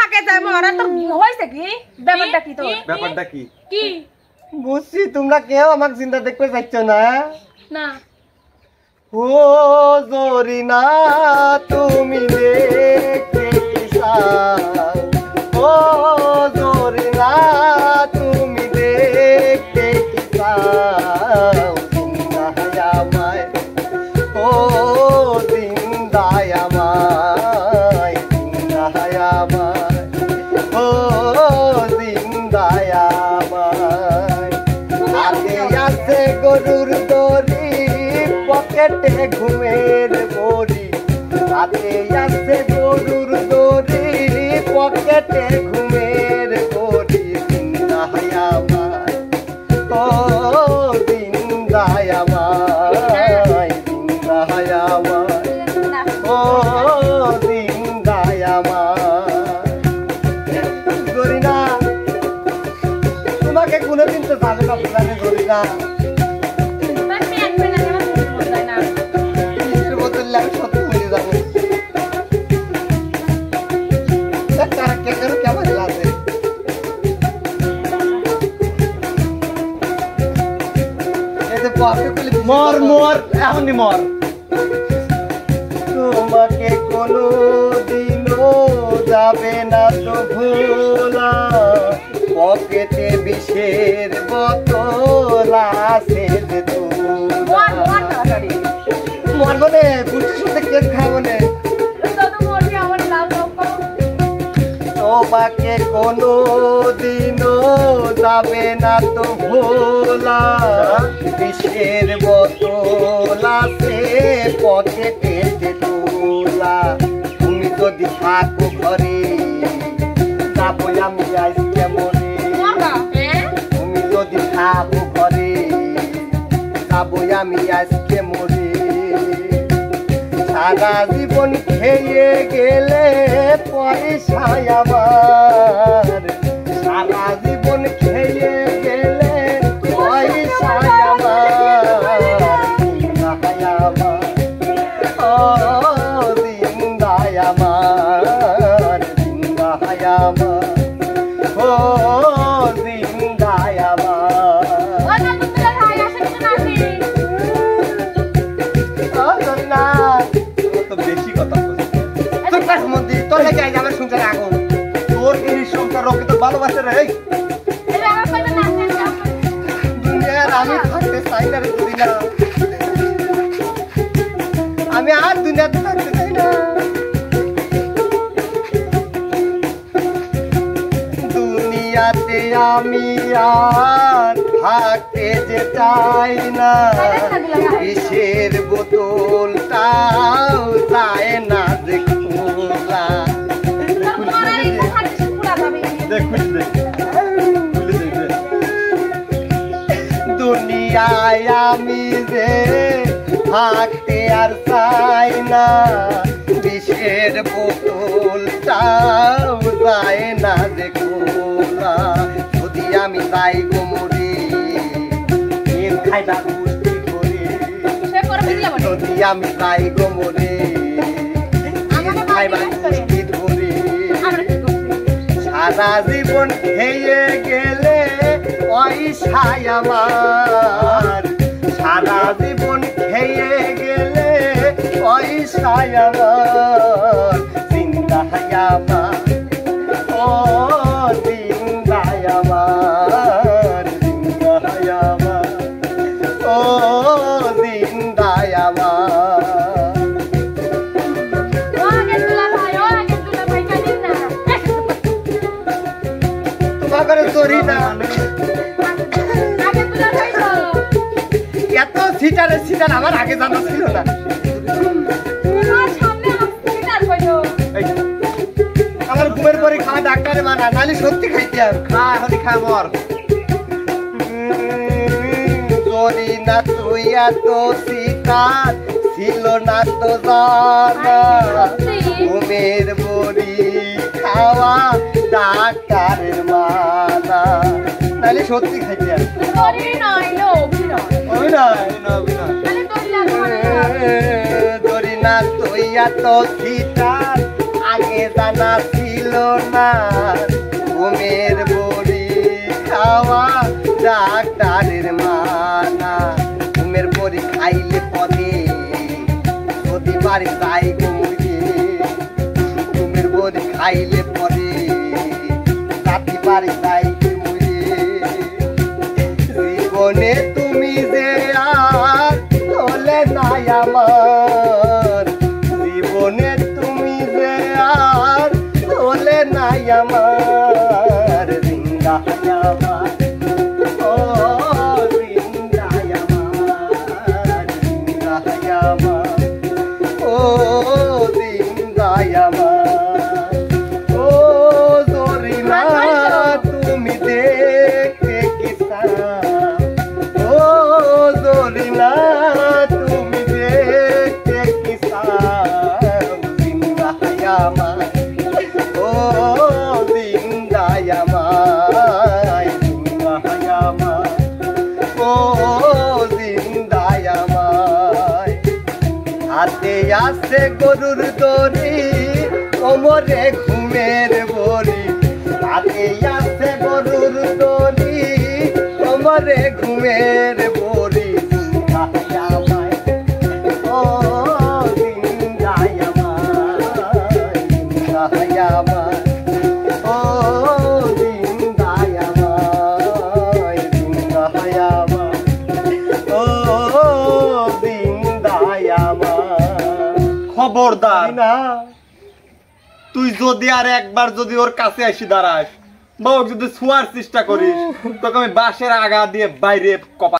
আগে যাই মরা তোর হইছে কি ব্যাপারটা কি তোর ব্যাপারটা কি কি বুঝছি তোমরা কেউ আমাকে চিন্তা দেখতে যাচ্ছ না না ও জরিনা তুমি দেখতে কি চাও ও জরিনা তুমি দেখতে কি চাও জিন্দায় আমায় ও জিন্দায় আমায় জিন্দায় আমায় ও জিন্দায় আমায় আগে আছে গরুর দড়ি পকেটে ঘুমের বড়ি হাতে আছে গরুর দড়ি পকেটে ঘুমের বড়ি জিন্দায় আমায় ও জিন্দায় আমায় জিন্দায় আমায় ও জিন্দায় আমায় গরিনা তোমাকে কোনোদিন তো যাবে না বুঝাবে গরিনা মর মর এখনই মর তোমাকে কোনো দিনও যাবে না তো ভোলা পকেটে বিষের বোতল আছে যে মরবো নে পুটির সাথে কেক খাবো নে তোমাকে কোনো দিনও যাবে না তো ভোলা বিষের বোতল আছে পকেটে তোলা তুমি যদি থাকো ঘরে যাবো আমি আজকে মরে তুমি যদি থাকো ঘরে যাবো আমি আজকে মরে সারা জীবন খেয়ে গেলে পয়সায় আমার সারা জীবন খেয়ে গেলে পয়সায় আমার জিন্দায় আমার ও জিন্দায় আমার জিন্দায় আমার ও জিন্দায় আমার বেশি কথা তোর যাই আমার সংসারে আগুন তোর এই সংসার রকে তো ভালোবাসে রে দুনিয়ার আমি থাকতে চাই না রে দুনিয়া আমি আর দুনিয়াতে থাকতে চাই না দুনিয়াতে আমি আর থাকতে যে চাই না বিষের বোতলটাও যায় না যে খোলা দুনিয়ায় আমি যে থাকতে আর চাই না বিষের বোতলটাও যায় না যে খোলা যদি আমি যাই গো মরি খাইবা গুষ্টি করে যদি আমি যাই গো মরি খাইবা গুষ্টি ধরে সারা জীবন খেয়ে গেলে পয়সায় আমার সারা জীবন খেয়ে গেলে পয়সায় আমার জিন্দায় আমার ও জিন্দায় আমার জিন্দায় আমার ও জিন্দায় আমার তোমাকে চরি না এত সিটারে সিটার আমার আগে জানা ছিল না আমার ঘুমের পরে খাওয়া ডাক্তারে মানা নাহলে সত্যি খাইতে আর খা এখন খা মর চরি না তুই এত সিটার ছিল না তো জানা ঘুমের বড়ি খাওয়া ডাক্তারের মানা নাহলে সত্যি খাইতে আর ধরি না তুই এত সিটার আগে জানা ছিল দিল না ঘুমের বড়ি খাওয়া ডাক্তারের মানা ঘুমের বড়ি খাইলে পদে যদি পারি তাই ঘুমে ঘুমের বড়ি খাইলে পদে রাতি পারি তাই ঘুমে জীবনে তুমি যে আর হলে নাই আমার জীবনে তুমি যে আর হলে নাই আমার জিন্দায় আমার ও জিন্দায় আমার জিন্দায় আমার ও জিন্দায় আমার ও জরিনা তুমি দেখতে কিসা ও জরিনা তুমি দেখতে কিসা জিন্দায় আমার ও জিন্দায় আমার জিন্দায় আমার ও জিন্দায় আমার হাতে আসে গরুর দড়ি কোমরে ঘুমের বড়ি হাতে আসে গরুর দড়ি কোমরে ঘুমের বড়ি জিন্দায় আমার ও জিন্দায় আমার জিন্দায় আমার ও জিন্দায় আমার জিন্দায় আমার ও জিন্দায় আমার খবরদার না তুই যদি আর একবার যদি ওর কাছে আসি দাঁড়াস বা ওর যদি ছোঁয়ার চেষ্টা করিস তোকে আমি বাঁশের আগা দিয়ে বাইরে কপা